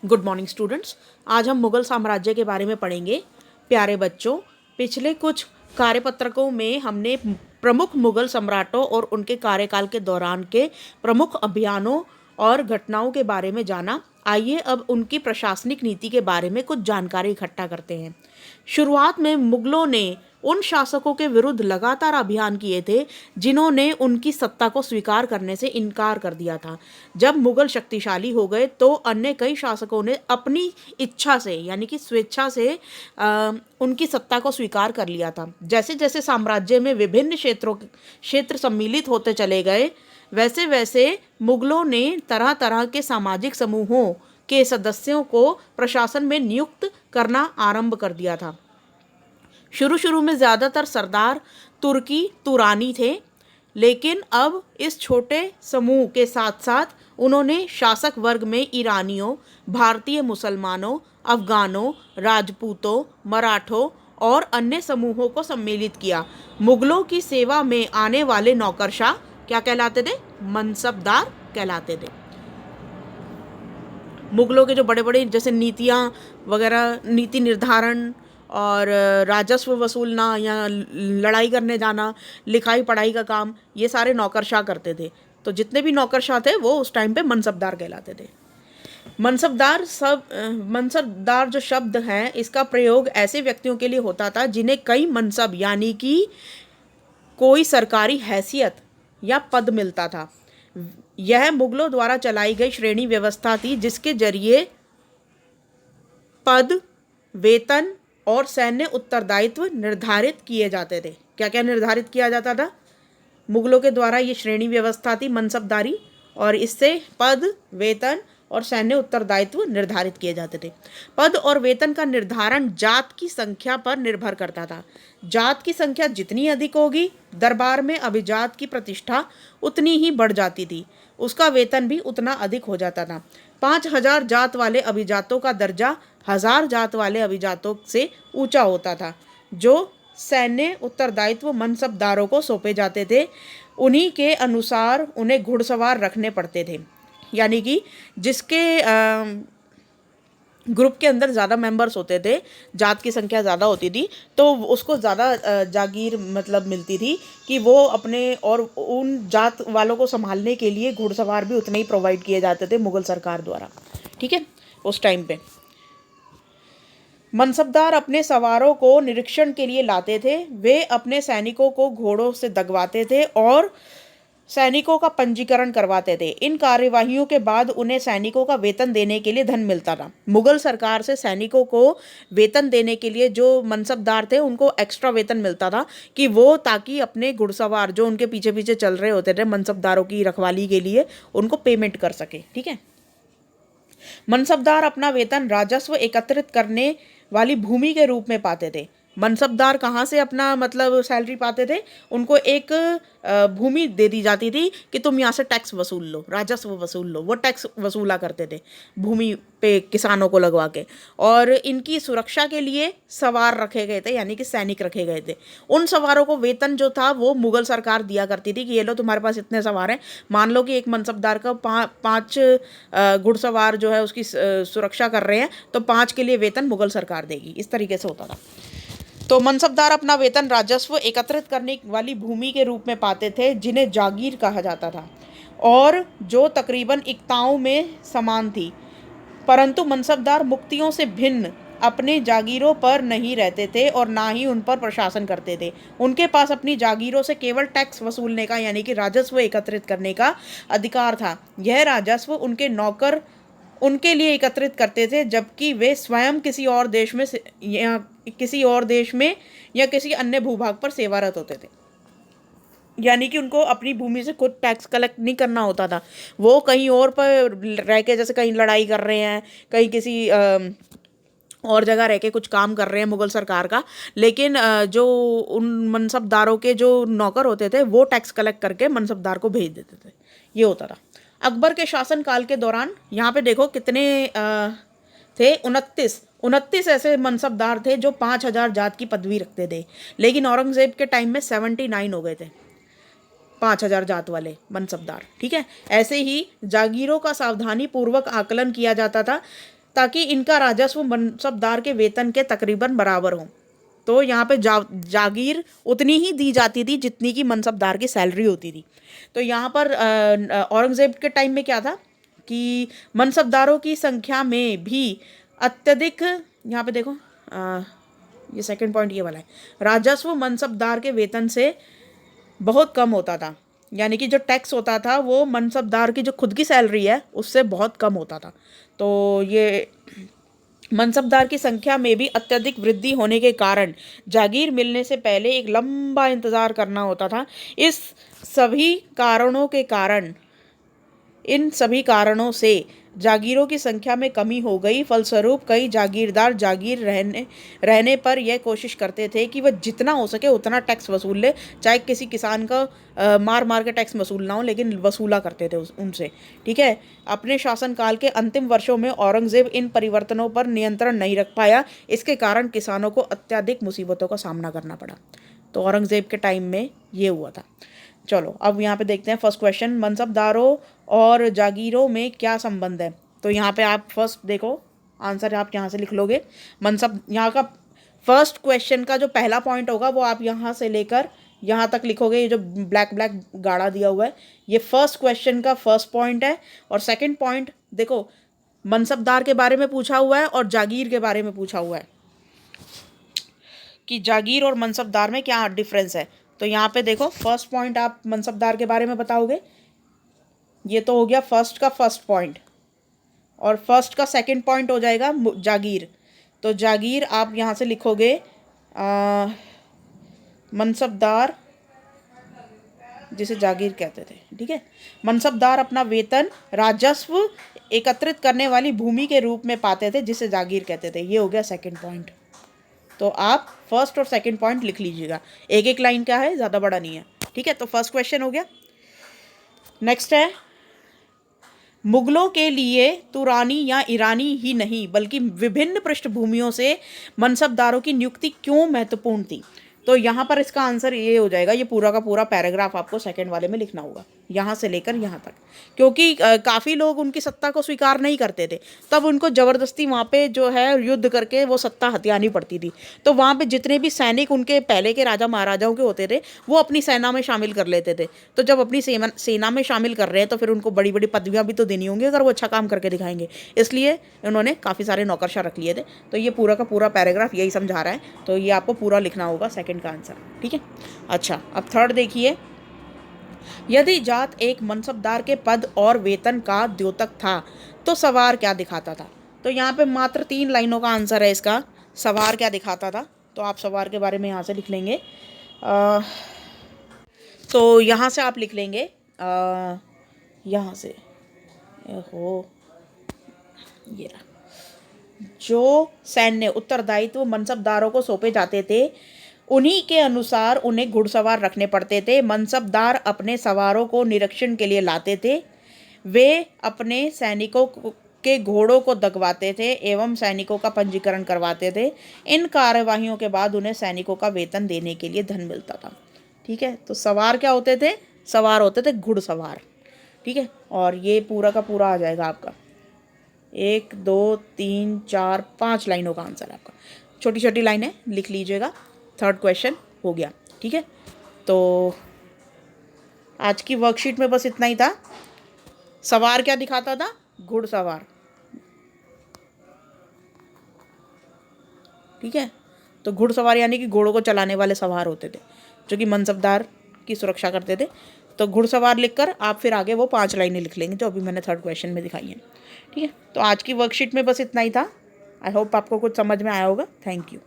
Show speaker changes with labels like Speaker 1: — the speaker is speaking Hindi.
Speaker 1: Good morning students. आज हम मुगल साम्राज्य के बारे में पढ़ेंगे। प्यारे बच्चों, पिछले कुछ कार्यपत्रकों में हमने प्रमुख मुगल सम्राटों और उनके कार्यकाल के दौरान के प्रमुख अभियानों और घटनाओं के बारे में जाना। आइए अब उनकी प्रशासनिक नीति के बारे में कुछ जानकारी इकट्ठा करते हैं। शुरुआत में मुगलों ने उन शासकों के विरुद्ध लगातार अभियान किए थे जिन्होंने उनकी सत्ता को स्वीकार करने से इनकार कर दिया था। जब मुगल शक्तिशाली हो गए तो अन्य कई शासकों ने अपनी इच्छा से यानी कि स्वेच्छा से उनकी सत्ता को स्वीकार कर लिया था। जैसे जैसे साम्राज्य में विभिन्न क्षेत्र सम्मिलित होते चले गए, वैसे वैसे मुगलों ने तरह तरह के सामाजिक समूहों के सदस्यों को प्रशासन में नियुक्त करना आरंभ कर दिया था। शुरू शुरू में ज़्यादातर सरदार तुर्की तुरानी थे, लेकिन अब इस छोटे समूह के साथ साथ उन्होंने शासक वर्ग में ईरानियों, भारतीय मुसलमानों, अफगानों, राजपूतों, मराठों और अन्य समूहों को सम्मिलित किया। मुगलों की सेवा में आने वाले नौकरशाह क्या कहलाते थे? मनसबदार कहलाते थे। मुगलों के जो बड़े बड़े जैसे नीतियाँ वगैरह, नीति निर्धारण और राजस्व वसूलना या लड़ाई करने जाना, लिखाई पढ़ाई का काम, ये सारे नौकरशाह करते थे। तो जितने भी नौकरशाह थे वो उस टाइम पे मनसबदार कहलाते थे। मनसबदार जो शब्द है, इसका प्रयोग ऐसे व्यक्तियों के लिए होता था जिन्हें कई मनसब यानी कि कोई सरकारी हैसियत या पद मिलता था। यह मुगलों द्वारा चलाई गई श्रेणी व्यवस्था थी जिसके जरिए पद, वेतन और सैन्य उत्तरदायित्व निर्धारित किए जाते थे। क्या क्या निर्धारित किया जाता था? मुगलों के द्वारा ये श्रेणी व्यवस्था थी मनसबदारी, और इससे पद, वेतन और सैन्य उत्तरदायित्व निर्धारित किए जाते थे। पद और वेतन का निर्धारण जात की संख्या पर निर्भर करता था। जात की संख्या जितनी अधिक होगी, दरबार में अभिजात की प्रतिष्ठा उतनी ही बढ़ जाती थी, उसका वेतन भी उतना अधिक हो जाता था। 5,000 जात वाले अभिजातों का दर्जा 1,000 जात वाले अभिजातों से ऊंचा होता था। जो सैन्य उत्तरदायित्व मनसबदारों को सौंपे जाते थे, उन्हीं के अनुसार उन्हें घुड़सवार रखने पड़ते थे। यानी कि जिसके ग्रुप के अंदर ज़्यादा मेंबर्स होते थे, जात की संख्या ज़्यादा होती थी, तो उसको ज़्यादा जागीर मतलब मिलती थी कि वो अपने और उन जात वालों को संभालने के लिए घुड़सवार भी उतने ही प्रोवाइड किए जाते थे मुगल सरकार द्वारा। ठीक है, उस टाइम पे मनसबदार अपने सवारों को निरीक्षण के लिए लाते थे। वे अपने सैनिकों को घोड़ों से दगवाते थे और सैनिकों का पंजीकरण करवाते थे। इन कार्यवाहियों के बाद उन्हें सैनिकों का वेतन देने के लिए धन मिलता था। मुगल सरकार से सैनिकों को वेतन देने के लिए जो मनसबदार थे उनको एक्स्ट्रा वेतन मिलता था कि वो ताकि अपने घुड़सवार जो उनके पीछे पीछे चल रहे होते थे मनसबदारों की रखवाली के लिए, उनको पेमेंट कर सके। ठीक है, मनसबदार अपना वेतन राजस्व एकत्रित करने वाली भूमि के रूप में पाते थे। मनसबदार कहाँ से अपना मतलब सैलरी पाते थे? उनको एक भूमि दे दी जाती थी कि तुम यहाँ से टैक्स वसूल लो, राजस्व वसूल लो। वो टैक्स वसूला करते थे भूमि पे किसानों को लगवा के। और इनकी सुरक्षा के लिए सवार रखे गए थे, यानी कि सैनिक रखे गए थे। उन सवारों को वेतन जो था वो मुगल सरकार दिया करती थी कि ये लो तुम्हारे पास इतने सवार हैं। मान लो कि एक मनसबदार का 5 घुड़सवार जो है उसकी सुरक्षा कर रहे हैं, तो 5 के लिए वेतन मुगल सरकार देगी। इस तरीके से होता था। तो मनसबदार अपना वेतन राजस्व एकत्रित करने वाली भूमि के रूप में पाते थे जिन्हें जागीर कहा जाता था, और जो तकरीबन इक्ताओं में समान थी। परंतु मनसबदार मुक्तियों से भिन्न अपने जागीरों पर नहीं रहते थे और ना ही उन पर प्रशासन करते थे। उनके पास अपनी जागीरों से केवल टैक्स वसूलने का यानी कि राजस्व एकत्रित करने का अधिकार था। यह राजस्व उनके नौकर उनके लिए एकत्रित करते थे, जबकि वे स्वयं किसी और देश में या किसी अन्य भूभाग पर सेवारत होते थे। यानी कि उनको अपनी भूमि से खुद टैक्स कलेक्ट नहीं करना होता था। वो कहीं और पर रह के, जैसे कहीं लड़ाई कर रहे हैं, कहीं किसी और जगह रह के कुछ काम कर रहे हैं मुगल सरकार का, लेकिन जो उन मनसबदारों के जो नौकर होते थे वो टैक्स कलेक्ट करके मनसबदार को भेज देते थे। ये होता था। अकबर के शासनकाल के दौरान यहाँ पे देखो कितने थे, 29 ऐसे मनसबदार थे जो 5,000 जात की पदवी रखते थे। लेकिन औरंगजेब के टाइम में 79 हो गए थे 5,000 जात वाले मनसबदार। ठीक है, ऐसे ही जागीरों का सावधानी पूर्वक आकलन किया जाता था ताकि इनका राजस्व मनसबदार के वेतन के तकरीबन बराबर हो। तो यहाँ पे जागीर उतनी ही दी जाती थी जितनी की मनसबदार की सैलरी होती थी। तो यहाँ पर औरंगज़ेब के टाइम में क्या था कि मनसबदारों की संख्या में भी अत्यधिक, यहाँ पे देखो ये सेकंड पॉइंट ये वाला है, राजस्व मनसबदार के वेतन से बहुत कम होता था। यानी कि जो टैक्स होता था वो मनसबदार की जो खुद की सैलरी है उससे बहुत कम होता था। तो ये मनसबदार की संख्या में भी अत्यधिक वृद्धि होने के कारण जागीर मिलने से पहले एक लंबा इंतज़ार करना होता था। इन सभी कारणों से जागीरों की संख्या में कमी हो गई। फलस्वरूप कई जागीरदार जागीर रहने पर यह कोशिश करते थे कि वह जितना हो सके उतना टैक्स वसूल ले, चाहे किसी किसान का मार मार के टैक्स वसूल ना हो, लेकिन वसूला करते थे उनसे। ठीक है। अपने शासनकाल के अंतिम वर्षों में औरंगज़ेब इन परिवर्तनों पर नियंत्रण नहीं रख पाया। इसके कारण किसानों को अत्यधिक मुसीबतों का सामना करना पड़ा। तो औरंगज़ेब के टाइम में ये हुआ था। चलो अब यहाँ पे देखते हैं फर्स्ट क्वेश्चन, मनसबदारों और जागीरों में क्या संबंध है। तो यहाँ पे आप फर्स्ट देखो आंसर आप यहाँ से लिख लोगे। यहाँ का फर्स्ट क्वेश्चन का जो पहला पॉइंट होगा वो आप यहाँ से लेकर यहाँ तक लिखोगे। ये जो ब्लैक ब्लैक गाढ़ा दिया हुआ है ये फर्स्ट क्वेश्चन का फर्स्ट पॉइंट है। और सेकंड पॉइंट देखो मनसबदार के बारे में पूछा हुआ है और जागीर के बारे में पूछा हुआ है कि जागीर और मनसबदार में क्या डिफरेंस है। तो यहाँ पे देखो फर्स्ट पॉइंट आप मनसबदार के बारे में बताओगे। ये तो हो गया फर्स्ट का फर्स्ट पॉइंट, और फर्स्ट का सेकंड पॉइंट हो जाएगा जागीर। तो जागीर आप यहाँ से लिखोगे मनसबदार जिसे जागीर कहते थे। ठीक है। मनसबदार अपना वेतन राजस्व एकत्रित करने वाली भूमि के रूप में पाते थे जिसे जागीर कहते थे। ये हो गया सेकंड पॉइंट। तो आप फर्स्ट और सेकंड पॉइंट लिख लीजिएगा, एक एक लाइन का है, ज़्यादा बड़ा नहीं है। ठीक है। तो फर्स्ट क्वेश्चन हो गया। नेक्स्ट है, मुगलों के लिए तुरानी या ईरानी ही नहीं बल्कि विभिन्न पृष्ठभूमियों से मनसबदारों की नियुक्ति क्यों महत्वपूर्ण थी। तो यहाँ पर इसका आंसर ये हो जाएगा, ये पूरा का पूरा पैराग्राफ आपको सेकंड वाले में लिखना होगा, यहाँ से लेकर यहाँ तक। क्योंकि काफ़ी लोग उनकी सत्ता को स्वीकार नहीं करते थे, तब उनको ज़बरदस्ती वहाँ पे जो है युद्ध करके वो सत्ता हथियानी पड़ती थी। तो वहाँ पे जितने भी सैनिक उनके पहले के राजा महाराजाओं के होते थे वो अपनी सेना में शामिल कर लेते थे। तो जब अपनी सेना में शामिल कर रहे हैं तो फिर उनको बड़ी बड़ी पदवियाँ भी तो देनी होंगी अगर वो अच्छा काम करके दिखाएंगे। इसलिए उन्होंने काफ़ी सारे नौकरशाह रख लिए थे। तो ये पूरा का पूरा पैराग्राफ यही समझा रहा है। तो ये आपको पूरा लिखना होगा सेकंड का आंसर। ठीक है। अच्छा अब थर्ड देखिए, यदि जात एक मनसबदार के पद और वेतन का द्योतक था तो सवार क्या दिखाता था। तो यहाँ पे मात्र 3 लाइनों का आंसर है इसका, सवार क्या दिखाता था। तो आप सवार के बारे में यहाँ से लिख लेंगे। तो यहाँ से आप लिख लेंगे यहाँ से हो ये रहा, जो सैन्य उत्तरदायित्व मनसबदारों को सौंपे जाते थे उन्हीं के अनुसार उन्हें घुड़सवार रखने पड़ते थे। मनसबदार अपने सवारों को निरीक्षण के लिए लाते थे। वे अपने सैनिकों के घोड़ों को दगवाते थे एवं सैनिकों का पंजीकरण करवाते थे। इन कार्यवाहियों के बाद उन्हें सैनिकों का वेतन देने के लिए धन मिलता था। ठीक है। तो सवार क्या होते थे, सवार होते थे घुड़सवार। ठीक है। और ये पूरा का पूरा आ जाएगा आपका 1 2 3 4 5 लाइनों का आंसर आपका। छोटी छोटी लाइनें लिख लीजिएगा। थर्ड क्वेश्चन हो गया। ठीक है। तो आज की वर्कशीट में बस इतना ही था। सवार क्या दिखाता था, घुड़सवार। ठीक है। तो घुड़सवार यानी कि घोड़ों को चलाने वाले सवार होते थे जो कि मनसबदार की सुरक्षा करते थे। तो घुड़सवार लिखकर आप फिर आगे वो 5 लाइनें लिख लेंगे जो अभी मैंने थर्ड क्वेश्चन में दिखाई हैं। ठीक है। तो आज की वर्कशीट में बस इतना ही था। आई होप आपको कुछ समझ में आया होगा। Thank you.